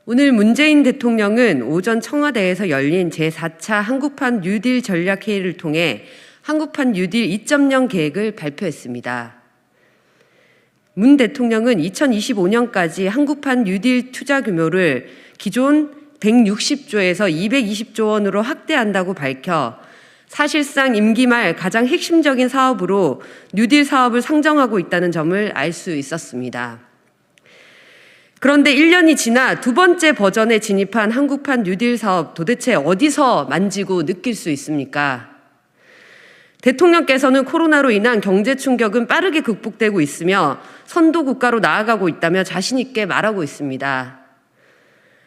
오늘 문재인 대통령은 오전 청와대에서 열린 제4차 한국판 뉴딜 전략회의를 통해 한국판 뉴딜 2.0 계획을 발표했습니다. 문 대통령은 2025년까지 한국판 뉴딜 투자 규모를 기존 160조에서 220조 원으로 확대한다고 밝혀 사실상 임기 말 가장 핵심적인 사업으로 뉴딜 사업을 상정하고 있다는 점을 알 수 있었습니다. 그런데 1년이 지나 두 번째 버전에 진입한 한국판 뉴딜 사업, 도대체 어디서 만지고 느낄 수 있습니까? 대통령께서는 코로나로 인한 경제 충격은 빠르게 극복되고 있으며 선도 국가로 나아가고 있다며 자신 있게 말하고 있습니다.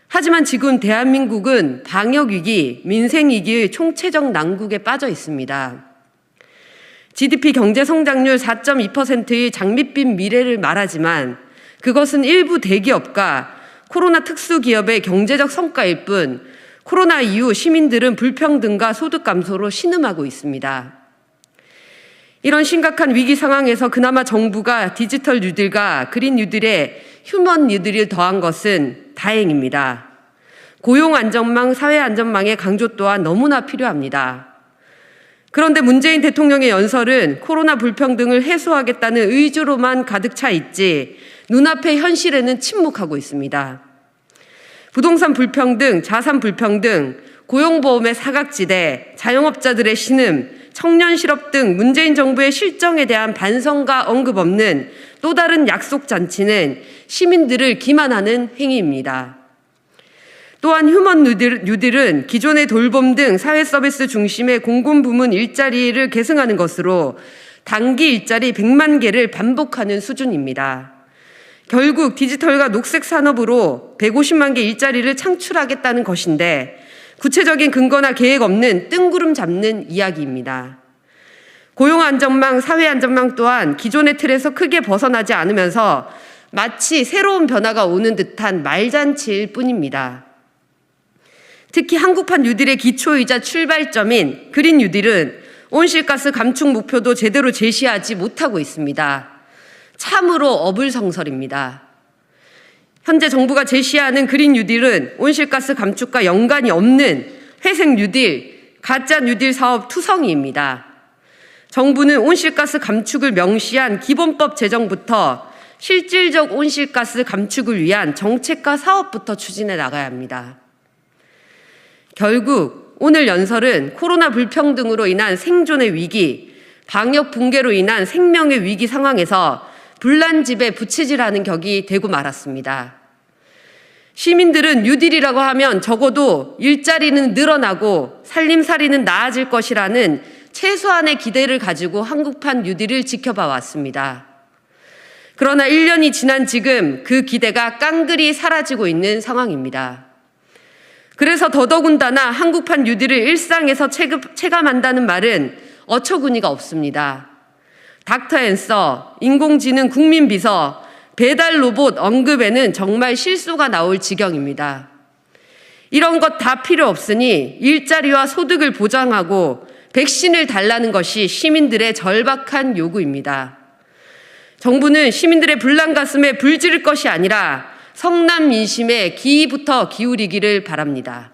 하지만 지금 대한민국은 방역위기, 민생위기의 총체적 난국에 빠져 있습니다. GDP 경제성장률 4.2%의 장밋빛 미래를 말하지만 그것은 일부 대기업과 코로나 특수기업의 경제적 성과일 뿐 코로나 이후 시민들은 불평등과 소득 감소로 신음하고 있습니다. 이런 심각한 위기 상황에서 그나마 정부가 디지털 뉴딜과 그린 뉴딜에 휴먼 뉴딜을 더한 것은 다행입니다. 고용 안전망, 사회 안전망의 강조 또한 너무나 필요합니다. 그런데 문재인 대통령의 연설은 코로나 불평등을 해소하겠다는 의지로만 가득 차 있지 눈앞의 현실에는 침묵하고 있습니다. 부동산 불평등, 자산 불평등, 고용보험의 사각지대, 자영업자들의 신음, 청년 실업 등 문재인 정부의 실정에 대한 반성과 언급 없는 또 다른 약속 잔치는 시민들을 기만하는 행위입니다. 또한 휴먼 뉴딜은 기존의 돌봄 등 사회 서비스 중심의 공공부문 일자리를 계승하는 것으로 단기 일자리 100만 개를 반복하는 수준입니다. 결국 디지털과 녹색 산업으로 150만 개 일자리를 창출하겠다는 것인데 구체적인 근거나 계획 없는 뜬구름 잡는 이야기입니다. 고용 안전망, 사회 안전망 또한 기존의 틀에서 크게 벗어나지 않으면서 마치 새로운 변화가 오는 듯한 말잔치일 뿐입니다. 특히 한국판 뉴딜의 기초이자 출발점인 그린 뉴딜은 온실가스 감축 목표도 제대로 제시하지 못하고 있습니다. 참으로 어불성설입니다. 현재 정부가 제시하는 그린 뉴딜은 온실가스 감축과 연관이 없는 회색 뉴딜, 가짜 뉴딜 사업 투성이입니다. 정부는 온실가스 감축을 명시한 기본법 제정부터 실질적 온실가스 감축을 위한 정책과 사업부터 추진해 나가야 합니다. 결국 오늘 연설은 코로나 불평등으로 인한 생존의 위기, 방역 붕괴로 인한 생명의 위기 상황에서 불난집에 부채질하는 격이 되고 말았습니다. 시민들은 뉴딜이라고 하면 적어도 일자리는 늘어나고 살림살이는 나아질 것이라는 최소한의 기대를 가지고 한국판 뉴딜을 지켜봐 왔습니다. 그러나 1년이 지난 지금 그 기대가 깡그리 사라지고 있는 상황입니다. 그래서 더더군다나 한국판 뉴딜을 일상에서 체감한다는 말은 어처구니가 없습니다. 닥터 앤서, 인공지능 국민비서, 배달 로봇 언급에는 정말 실수가 나올 지경입니다. 이런 것 다 필요 없으니 일자리와 소득을 보장하고 백신을 달라는 것이 시민들의 절박한 요구입니다. 정부는 시민들의 불난 가슴에 불 지를 것이 아니라 성남 민심에 기부터 기울이기를 바랍니다.